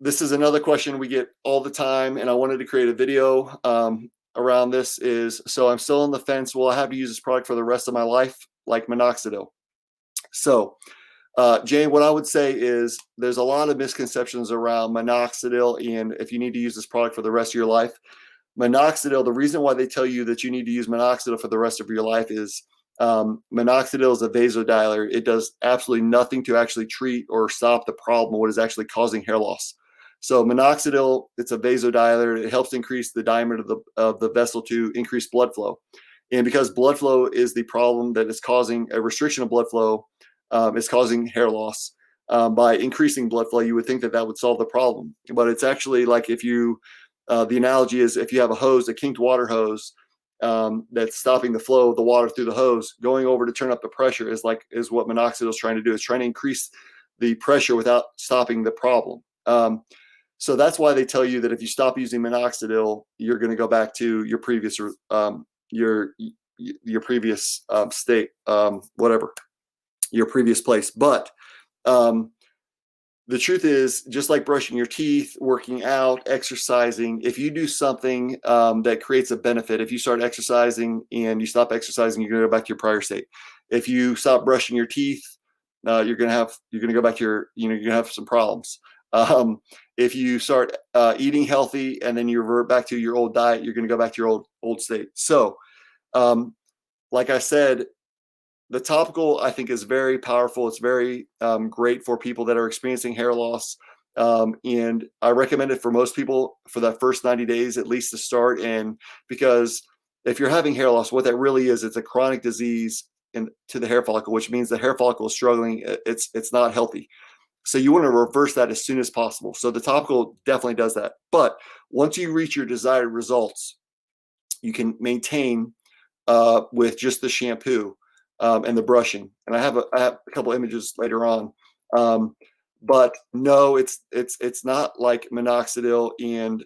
This is another question we get all the time, and I wanted to create a video around this. So I'm still on the fence. Will I have to use this product for the rest of my life, like minoxidil? So, Jane, what I would say is there's a lot of misconceptions around minoxidil, and if you need to use this product for the rest of your life. Minoxidil, the reason why they tell you that you need to use minoxidil for the rest of your life is minoxidil is a vasodilator. It does absolutely nothing to actually treat or stop the problem, what is actually causing hair loss. So minoxidil, it's a vasodilator. It helps increase the diameter of the vessel to increase blood flow. And because blood flow is the problem that is causing a restriction of blood flow, is causing hair loss. By increasing blood flow, you would think that would solve the problem. But it's actually like if you, the analogy is if you have a hose, a kinked water hose, that's stopping the flow of the water through the hose, going over to turn up the pressure is what minoxidil is trying to do. It's trying to increase the pressure without stopping the problem. So that's why they tell you that if you stop using minoxidil, you're going to go back to your previous your previous state, whatever your previous place. But the truth is, just like brushing your teeth, working out, exercising, if you do something that creates a benefit, if you start exercising and you stop exercising, you're going to go back to your prior state. If you stop brushing your teeth, you're going to go back to you're going to have some problems. If you start eating healthy and then you revert back to your old diet, you're going to go back to your old state. So, like I said, the topical, I think, is very powerful. It's very great for people that are experiencing hair loss. And I recommend it for most people for that first 90 days, at least to start. And because if you're having hair loss, what that really is, it's a chronic disease to the hair follicle, which means the hair follicle is struggling. It's not healthy. So you want to reverse that as soon as possible. So the topical definitely does that. But once you reach your desired results, you can maintain with just the shampoo and the brushing. And I have a couple images later on. But no, it's not like minoxidil. And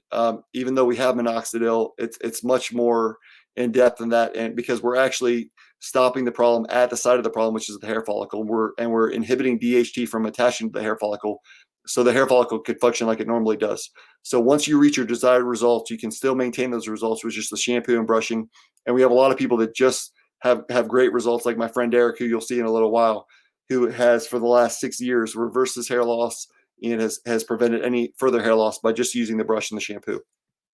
even though we have minoxidil, it's much more in depth than that. And because we're actually stopping the problem at the site of the problem, which is the hair follicle, we're inhibiting DHT from attaching to the hair follicle, so the hair follicle could function like it normally does. So once you reach your desired results, you can still maintain those results with just the shampoo and brushing. And we have a lot of people that just have great results, like my friend Derek, who you'll see in a little while, who has for the last 6 years reversed his hair loss and has prevented any further hair loss by just using the brush and the shampoo.